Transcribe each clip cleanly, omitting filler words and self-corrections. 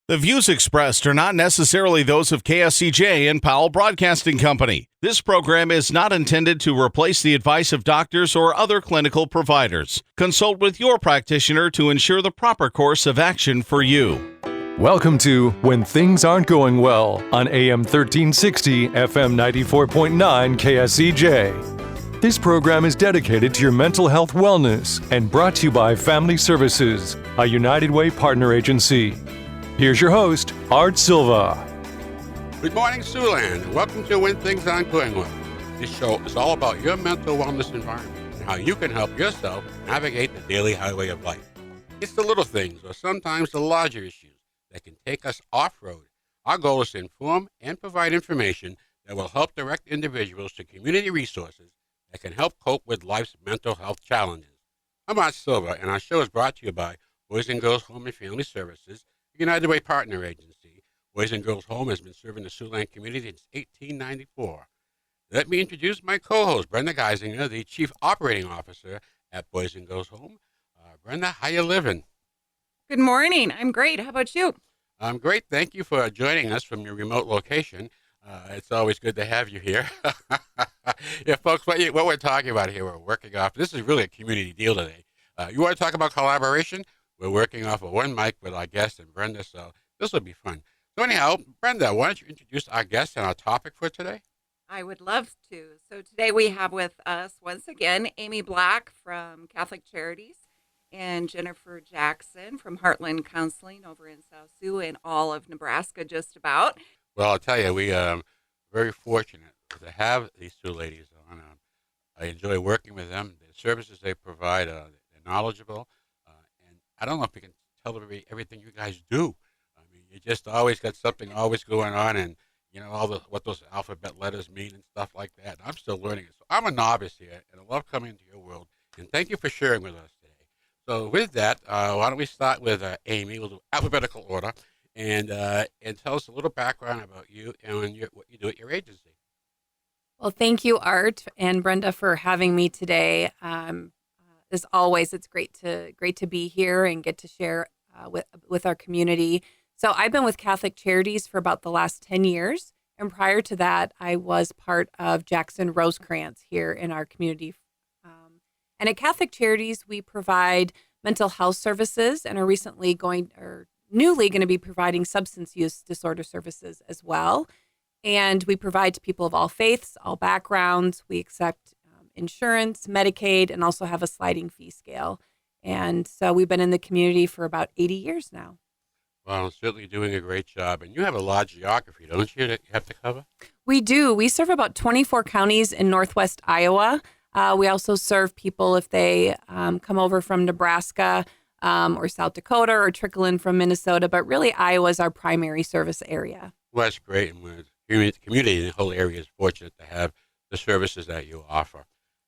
The views expressed are not necessarily those of KSCJ and Powell Broadcasting Company. This program is not intended to replace the advice of doctors or other clinical providers. Consult with your practitioner to ensure the proper course of action for you. Welcome to When Things Aren't Going Well on AM 1360, FM 94.9 KSCJ. This program is dedicated to your mental health wellness and brought to you by Family Services, a United Way partner agency. Here's your host, Art Silva. Good morning, Siouxland, and welcome to When Things Aren't Going Well. This show is all about your mental wellness environment and how you can help yourself navigate the daily highway of life. It's the little things, or sometimes the larger issues, that can take us off-road. Our goal is to inform and provide information that will help direct individuals to community resources that can help cope with life's mental health challenges. I'm Art Silva, and our show is brought to you by Boys and Girls Home and Family Services, United Way Partner Agency. Boys and Girls Home has been serving the Siouxland community since 1894. Let me introduce my co-host, Brenda Geisinger, the Chief Operating Officer at Boys and Girls Home. Brenda, how you living? Good morning. I'm great. How about you? I'm great. Thank you for joining us from your remote location. It's always good to have you here. Yeah, folks, what we're talking about here, we're working off. This is really a community deal today. You want to talk about collaboration? We're working off of one mic with our guest and Brenda, so this will be fun. So anyhow, Brenda, why don't you introduce our guest and our topic for today? I would love to. So today we have with us, once again, Amy Black from Catholic Charities and Jennifer Jackson from Heartland Counseling over in South Sioux and all of Nebraska, just about. Well, I'll tell you, we are very fortunate to have these two ladies on. I enjoy working with them. The services they provide, they're knowledgeable. I don't know if we can tell everything you guys do. I mean, you just always got something always going on, and you know what those alphabet letters mean and stuff like that. I'm still learning it. So I'm a novice here, and I love coming into your world. And thank you for sharing with us today. So with that, why don't we start with Amy? We'll do alphabetical order, and tell us a little background about you and what you do at your agency. Well, thank you, Art and Brenda, for having me today. As always, it's great to be here and get to share with our community. So I've been with Catholic Charities for about the last 10 years. And prior to that, I was part of Jackson Rosecrans here in our community. And at Catholic Charities, we provide mental health services and are newly going to be providing substance use disorder services as well. And we provide to people of all faiths, all backgrounds. We accept insurance, Medicaid, and also have a sliding fee scale. And so we've been in the community for about 80 years now. Well, certainly doing a great job. And you have a large geography, don't you, that you have to cover? We do. We serve about 24 counties in northwest Iowa. We also serve people if they come over from Nebraska or South Dakota or trickle in from Minnesota. But really, Iowa is our primary service area. Well, that's great. And the community in the whole area is fortunate to have the services that you offer.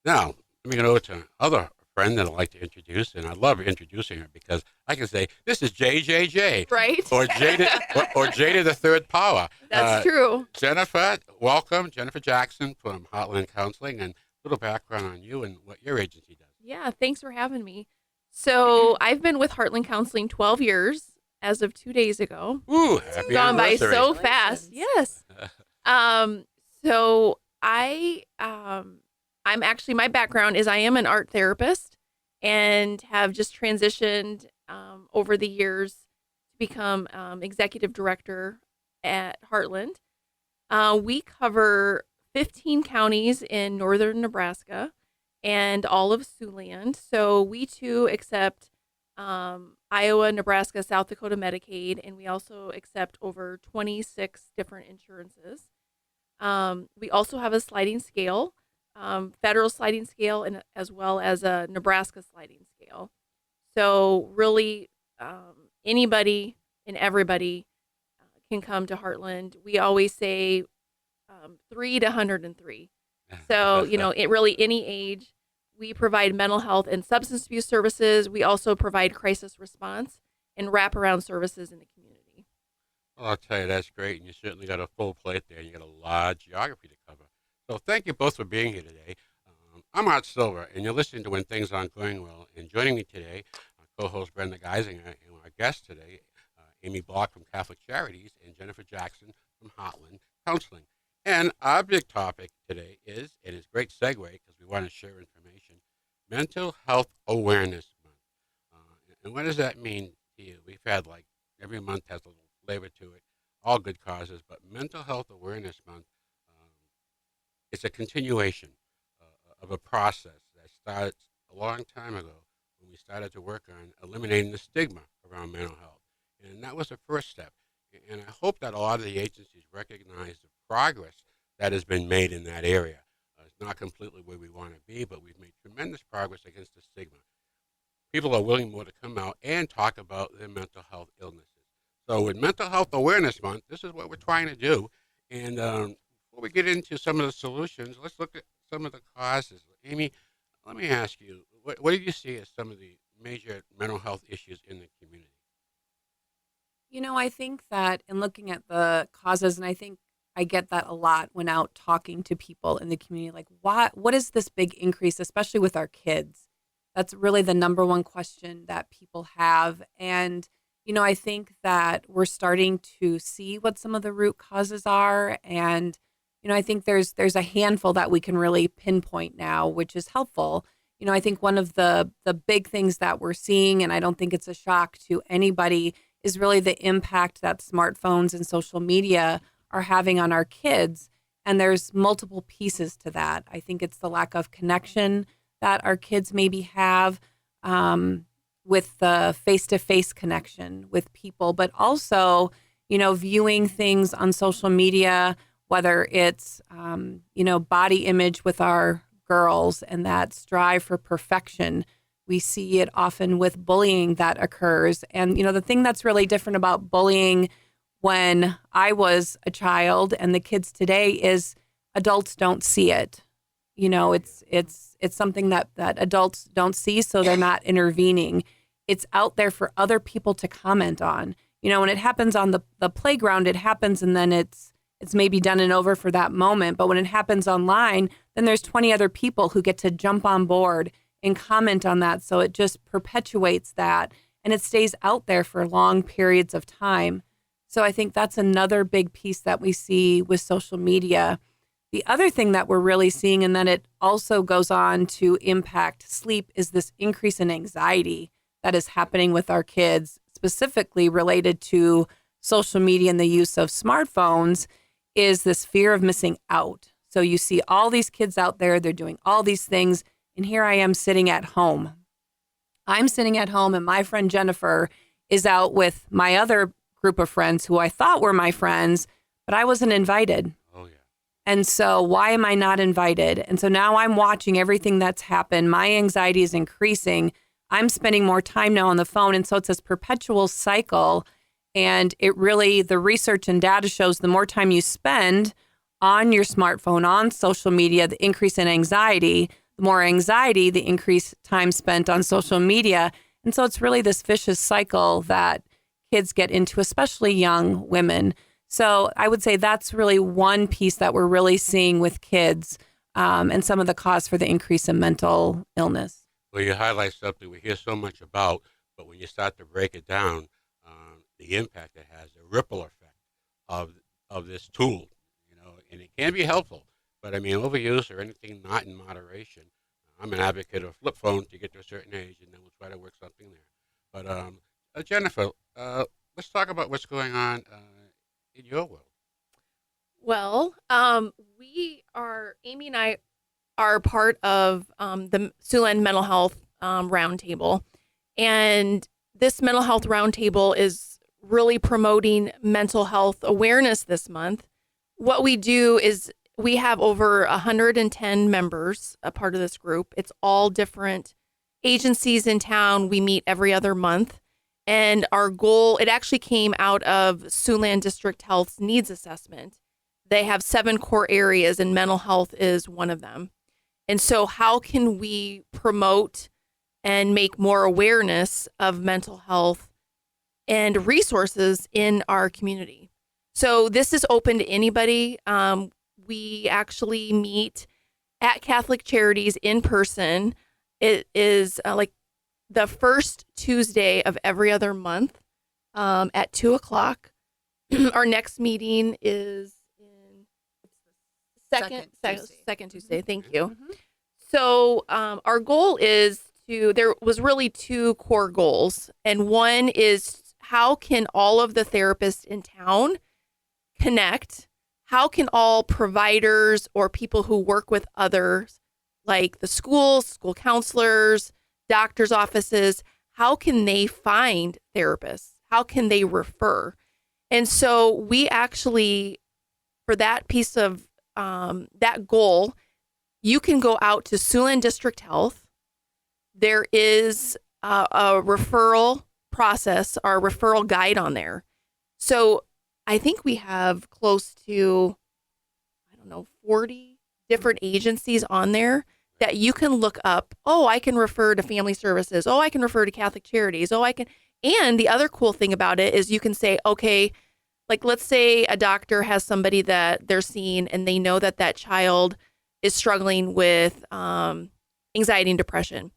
Now, let me go over to another friend that I'd like to introduce, and I love introducing her because I can say, this is JJJ. Right. Or J to the third power. That's true. Jennifer, welcome. Jennifer Jackson from Heartland Counseling, and a little background on you and what your agency does. Yeah, thanks for having me. So I've been with Heartland Counseling 12 years as of 2 days ago. Ooh, happy gone by anniversary. so fast. Yes. So I'm actually, my background is I am an art therapist and have just transitioned over the years to become executive director at Heartland. We cover 15 counties in northern Nebraska and all of Siouxland. So we too accept Iowa, Nebraska, South Dakota Medicaid, and we also accept over 26 different insurances. We also have a sliding scale. Federal sliding scale and as well as a Nebraska sliding scale. So really anybody and everybody can come to Heartland. We always say 3 to 103. So, it really any age. We provide mental health and substance abuse services. We also provide crisis response and wraparound services in the community. Well, I'll tell you, that's great. And you certainly got a full plate there. You got a large geography to cover. So thank you both for being here today. I'm Art Silva, and you're listening to When Things Aren't Going Well. And joining me today, co-host Brenda Geisinger, and our guest today, Amy Block from Catholic Charities and Jennifer Jackson from Heartland Counseling. And our big topic today is, and it's a great segue because we want to share information, Mental Health Awareness Month. And what does that mean to you? We've had every month has a little flavor to it, all good causes, but Mental Health Awareness Month, it's a continuation of a process that started a long time ago when we started to work on eliminating the stigma around mental health. And that was the first step. And I hope that a lot of the agencies recognize the progress that has been made in that area. It's not completely where we want to be, but we've made tremendous progress against the stigma. People are willing more to come out and talk about their mental health illnesses. So with Mental Health Awareness Month, this is what we're trying to do. And before we get into some of the solutions, let's look at some of the causes. Amy, let me ask you, what do you see as some of the major mental health issues in the community? I think that in looking at the causes, and I think I get that a lot when out talking to people in the community, like what is this big increase, especially with our kids? That's really the number one question that people have. And, I think that we're starting to see what some of the root causes are. And, I think there's a handful that we can really pinpoint now, which is helpful. I think one of the big things that we're seeing, and I don't think it's a shock to anybody, is really the impact that smartphones and social media are having on our kids. And there's multiple pieces to that. I think it's the lack of connection that our kids maybe have with the face-to-face connection with people, but also, viewing things on social media, whether it's, body image with our girls and that strive for perfection. We see it often with bullying that occurs. And, the thing that's really different about bullying when I was a child and the kids today is adults don't see it. It's something that adults don't see, so they're not intervening. It's out there for other people to comment on. When it happens on the playground, it happens and then it's maybe done and over for that moment. But when it happens online, then there's 20 other people who get to jump on board and comment on that. So it just perpetuates that and it stays out there for long periods of time. So I think that's another big piece that we see with social media. The other thing that we're really seeing, and then it also goes on to impact sleep, is this increase in anxiety that is happening with our kids, specifically related to social media and the use of smartphones, is this fear of missing out. So you see all these kids out there, they're doing all these things, and here I am sitting at home. I'm sitting at home, and my friend Jennifer is out with my other group of friends who I thought were my friends, but I wasn't invited. Oh, yeah. And so why am I not invited? And so now I'm watching everything that's happened. My anxiety is increasing. I'm spending more time now on the phone. And so it's this perpetual cycle. And it really, the research and data shows the more time you spend on your smartphone, on social media, the increase in anxiety, the more anxiety, the increased time spent on social media. And so it's really this vicious cycle that kids get into, especially young women. So I would say that's really one piece that we're really seeing with kids and some of the cause for the increase in mental illness. Well, you highlight something we hear so much about, but when you start to break it down, the impact it has, the ripple effect of this tool, and it can be helpful. But I mean, overuse or anything not in moderation. I'm an advocate of flip phone to get to a certain age, and then we'll try to work something there. But Jennifer, let's talk about what's going on in your world. Well, Amy and I are part of the Siouxland Mental Health Roundtable. And this Mental Health Roundtable is really promoting mental health awareness this month. What we do is we have over 110 members, a part of this group. It's all different agencies in town. We meet every other month. And our goal, it actually came out of Siouxland District Health's needs assessment. They have 7 core areas and mental health is one of them. And so how can we promote and make more awareness of mental health and resources in our community? So this is open to anybody. We actually meet at Catholic Charities in person. It is like the first Tuesday of every other month. at 2:00. Our next meeting is in second Tuesday. Thank you. Mm-hmm. So our goal is there was really two core goals. And one is, how can all of the therapists in town connect? How can all providers or people who work with others, like the schools, school counselors, doctors' offices, how can they find therapists? How can they refer? And so we actually, for that piece of that goal, you can go out to Siouxland District Health. There is a referral process, our referral guide on there. So I think we have close to, 40 different agencies on there that you can look up. Oh, I can refer to Family Services. Oh, I can refer to Catholic Charities. Oh, I can. And the other cool thing about it is you can say, okay, like let's say a doctor has somebody that they're seeing and they know that that child is struggling with anxiety and depression,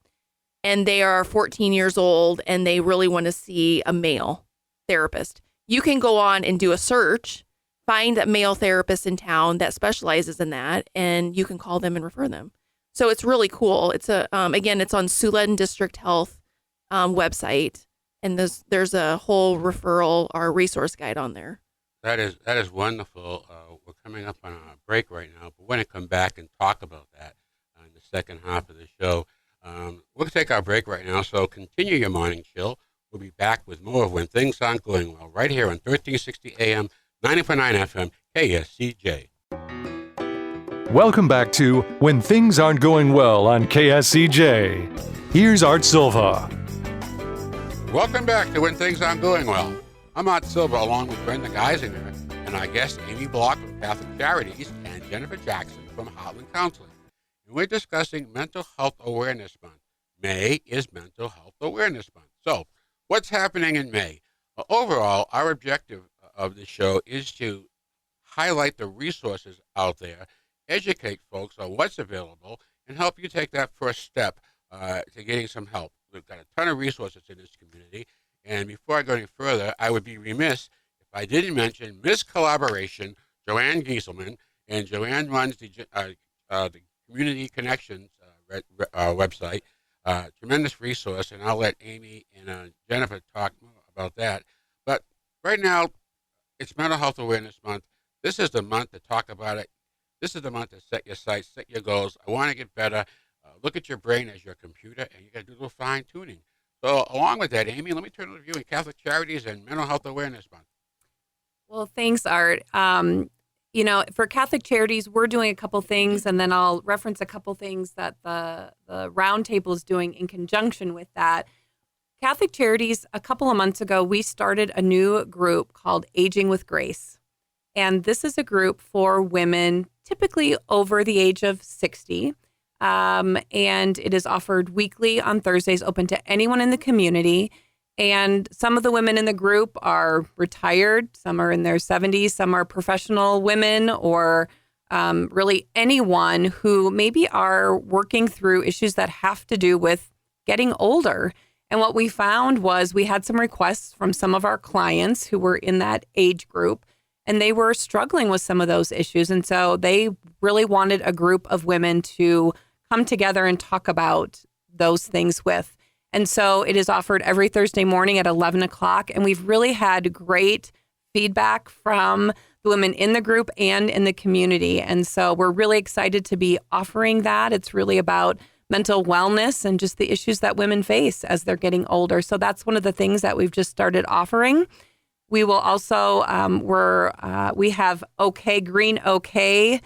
and they are 14 years old and they really want to see a male therapist. You can go on and do a search, find a male therapist in town that specializes in that, and you can call them and refer them. So it's really cool. It's again, it's on Siouxland District Health website, and there's a whole referral or resource guide on there. That is wonderful. We're coming up on a break right now, but we're going to come back and talk about that in the second half of the show. We're going to take our break right now, so continue your morning chill. We'll be back with more of When Things Aren't Going Well right here on 1360 AM, 90.9 FM, KSCJ. Welcome back to When Things Aren't Going Well on KSCJ. Here's Art Silva. Welcome back to When Things Aren't Going Well. I'm Art Silva along with Brenda Geisinger and our guest Amy Block from Catholic Charities and Jennifer Jackson from Heartland Counseling. And we're discussing Mental Health Awareness Month. May is Mental Health Awareness Month. So, what's happening in May? Well, overall, our objective of the show is to highlight the resources out there, educate folks on what's available, and help you take that first step to getting some help. We've got a ton of resources in this community, and before I go any further, I would be remiss if I didn't mention Miss Collaboration, Joanne Gieselman, and Joanne runs the Community Connections website. Tremendous resource, and I'll let Amy and Jennifer talk more about that. But right now, it's Mental Health Awareness Month. This is the month to talk about it. This is the month to set your sights, set your goals. I want to get better. Look at your brain as your computer, and you got to do a little fine-tuning. So along with that, Amy, let me turn to you in Catholic Charities and Mental Health Awareness Month. Well, thanks, Art. For Catholic Charities, we're doing a couple things, and then I'll reference a couple things that the Roundtable is doing in conjunction with that. Catholic Charities, a couple of months ago, we started a new group called Aging with Grace. And this is a group for women typically over the age of 60. And it is offered weekly on Thursdays, open to anyone in the community. And some of the women in the group are retired. Some are in their 70s. Some are professional women, or really anyone who maybe are working through issues that have to do with getting older. And what we found was we had some requests from some of our clients who were in that age group, and they were struggling with some of those issues. And so they really wanted a group of women to come together and talk about those things with. And so it is offered every Thursday morning at 11 o'clock. And we've really had great feedback from the women in the group and in the community. And so we're really excited to be offering that. It's really about mental wellness and just the issues that women face as they're getting older. So that's one of the things that we've just started offering. We will also, we have green OK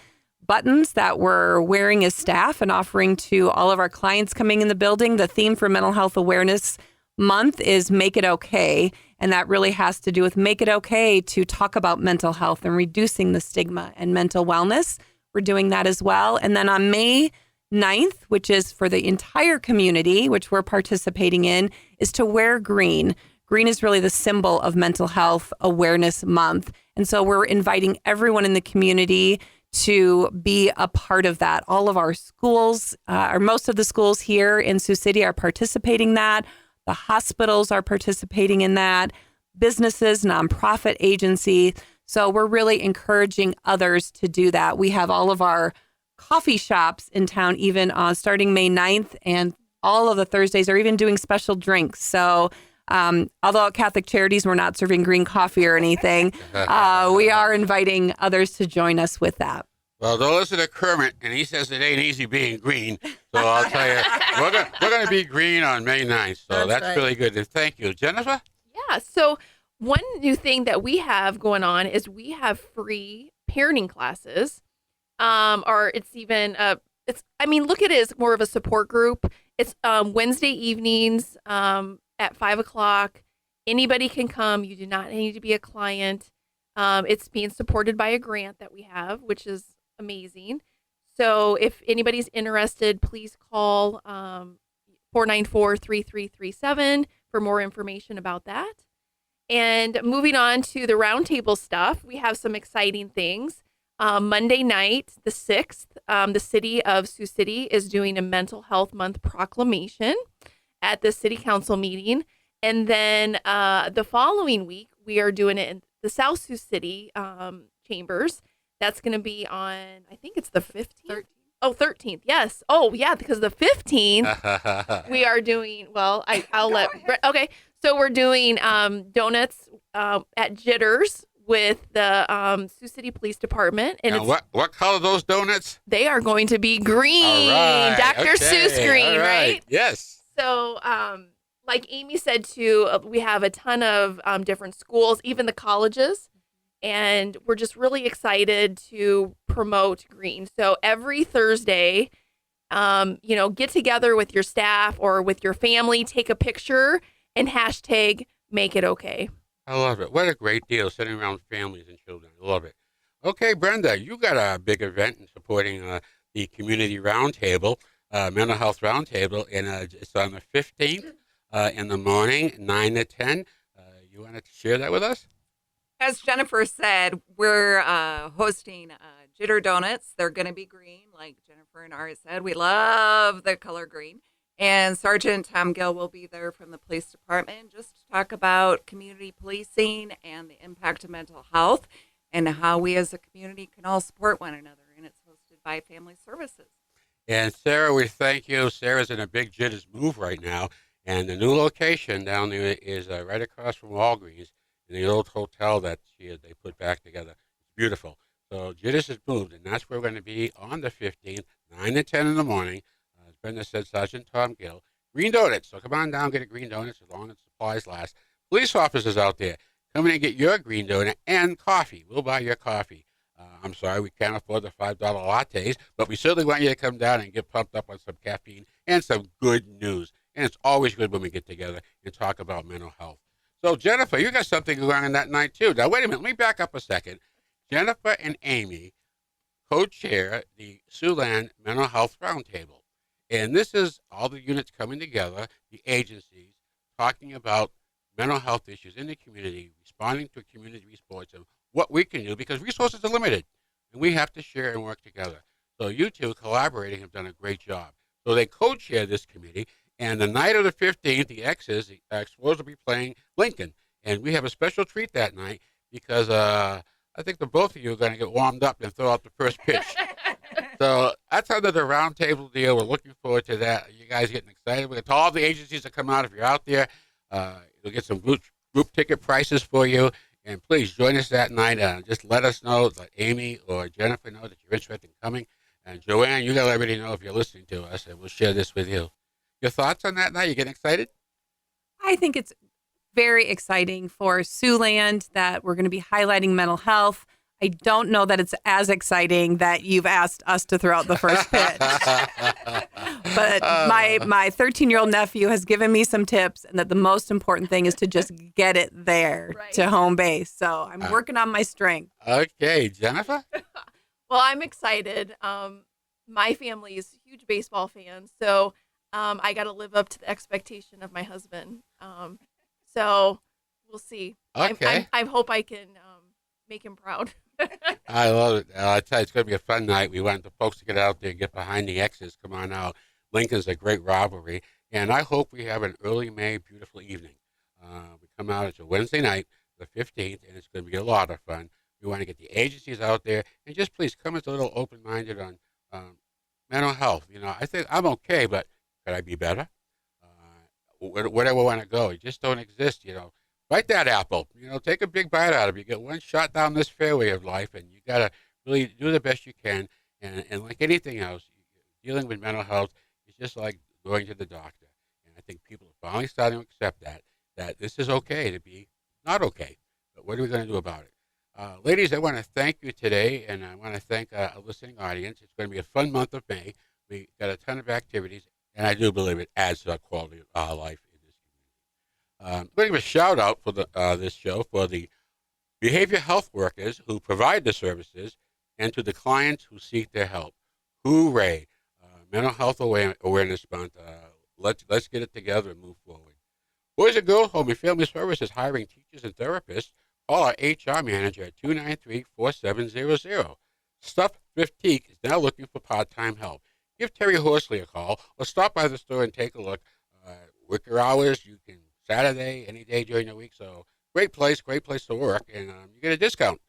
buttons that we're wearing as staff and offering to all of our clients coming in the building. The theme for Mental Health Awareness Month is Make It Okay. And that really has to do with make it okay to talk about mental health and reducing the stigma and mental wellness. We're doing that as well. And then on May 9th, which is for the entire community, which we're participating in, is to wear green. Green is really the symbol of Mental Health Awareness Month. And so we're inviting everyone in the community to be a part of that. All of our schools, or most of the schools here in Sioux City are participating in that. The hospitals are participating in that. businesses, nonprofit agencies. So we're really encouraging others to do that. We have all of our coffee shops in town, even starting May 9th, and all of the Thursdays are even doing special drinks. So although at Catholic Charities, we're not serving green coffee or anything, we are inviting others to join us with that. Well, don't listen to Kermit, and he says it ain't easy being green. So I'll tell you, we're going to be green on May 9th. So that's right. really good. And thank you. Jennifer? Yeah. So one new thing that we have going on is we have free parenting classes. Or it's even look at it as more of a support group. It's Wednesday evenings at 5:00. Anybody can come. You do not need to be a client. It's being supported by a grant that we have, which is amazing. So if anybody's interested, please call 494-3337 for more information about that. And moving on to the roundtable stuff, we have some exciting things. Monday night, the 6th, the city of Sioux City is doing a Mental Health Month proclamation at the city council meeting. And then the following week, we are doing it in the South Sioux City chambers. That's going to be on, I think it's the 15th. 13th. Yes. Oh, yeah, because the 15th, we are doing, I'll let, okay. So we're doing donuts at Jitters with the Sioux City Police Department. And what color are those donuts? They are going to be green. All right. Dr. Okay. Seuss green, All right? Yes. So, like Amy said too, we have a ton of different schools, even the colleges, and we're just really excited to promote green. So every Thursday, get together with your staff or with your family, take a picture, and hashtag make it okay. I love it. What a great deal, sitting around families and children. I love it. Okay, Brenda, you got a big event in supporting the Community Roundtable, Mental Health Roundtable, and it's on the 15th in the morning, 9 to 10. You want to share that with us? As Jennifer said, we're hosting Jitter Donuts. They're going to be green, like Jennifer and Art said. We love the color green. And Sergeant Tom Gill will be there from the police department just to talk about community policing and the impact of mental health and how we as a community can all support one another. And it's hosted by Family Services. And Sarah, we thank you. Sarah's in a big Jitters move right now. And the new location down there is right across from Walgreens in the old hotel that they put back together. It's beautiful. So Jitters has moved, and that's where we're going to be on the 15th, 9 to 10 in the morning. As Brenda said, Sergeant Tom Gill. Green donuts. So come on down, get a green donut as long as supplies last. Police officers out there, come in and get your green donut and coffee. We'll buy your coffee. I'm sorry, we can't afford the $5 lattes, but we certainly want you to come down and get pumped up on some caffeine and some good news. And it's always good when we get together and talk about mental health. So, Jennifer, you got something going on that night, too. Now, wait a minute. Let me back up a second. Jennifer and Amy co-chair the Siouxland Mental Health Roundtable. And this is all the units coming together, the agencies, talking about mental health issues in the community, responding to community response, and what we can do, because resources are limited, and we have to share and work together. So you two collaborating have done a great job. So they co-chair this committee, and the night of the 15th, the Explorers will be playing Lincoln. And we have a special treat that night because I think the both of you are going to get warmed up and throw out the first pitch. So that's under the roundtable deal. We're looking forward to that. You guys getting excited? We're going to tell all the agencies to come out. If you're out there, we'll get some group ticket prices for you. And please join us that night. Just let us know, let Amy or Jennifer know that you're interested in coming. And Joanne, you got to let everybody know if you're listening to us, and we'll share this with you. Your thoughts on that night? You getting excited? I think it's very exciting for Siouxland that we're going to be highlighting mental health. I don't know that it's as exciting that you've asked us to throw out the first pitch. But my 13-year-old nephew has given me some tips, and that the most important thing is to just get it there to home base. So I'm working on my strength. Okay, Jennifer? Well, I'm excited. My family is huge baseball fans, so I got to live up to the expectation of my husband. So we'll see. Okay. I hope I can make him proud. I love it. I tell you, it's going to be a fun night. We want the folks to get out there, get behind the X's. Come on out. Lincoln's a great rivalry. And I hope we have an early May beautiful evening. We come out, it's a Wednesday night, the 15th, and it's going to be a lot of fun. We want to get the agencies out there, and just please come as a little open-minded on mental health. I think I'm okay, but could I be better? Where do I want to go? You just don't exist, Bite that apple. Take a big bite out of it. You get one shot down this fairway of life, and you got to really do the best you can. And like anything else, dealing with mental health is just like going to the doctor. And I think people are finally starting to accept that this is okay to be not okay. But what are we going to do about it? Ladies, I want to thank you today, and I want to thank a listening audience. It's going to be a fun month of May. We got a ton of activities, and I do believe it adds to the quality of our life in this community. I'm going to give a shout out for this show for the behavior health workers who provide the services and to the clients who seek their help. Hooray! Mental Health Awareness Month. Let's get it together and move forward. Boys and Girls Home and Family Services hiring teachers and therapists. Call our HR manager at 293-4700. Stuff Fiftique is now looking for part-time help. Give Terry Horsley a call or stop by the store and take a look. Worker hours, you can Saturday, any day during the week. So great place to work, and you get a discount.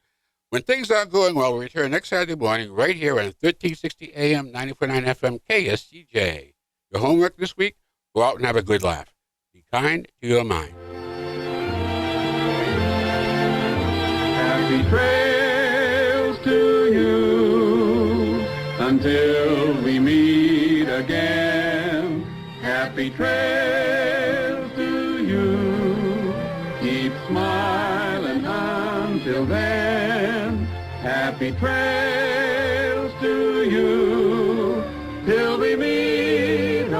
When things aren't going well, we'll return next Saturday morning right here on 1360 AM, 90.9 FM, KSCJ. Your homework this week? Go out and have a good laugh. Be kind to your mind. Happy trails to you until we meet again. Happy trails to you. Keep smiling until then. Happy trails to you till we meet again.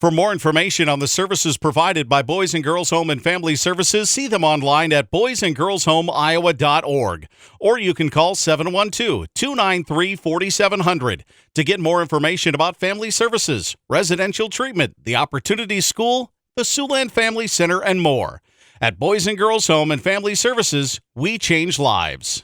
For more information on the services provided by Boys and Girls Home and Family Services, see them online at boysandgirlshomeiowa.org. Or you can call 712-293-4700 to get more information about family services, residential treatment, the Opportunity School, the Siouxland Family Center, and more. At Boys and Girls Home and Family Services, we change lives.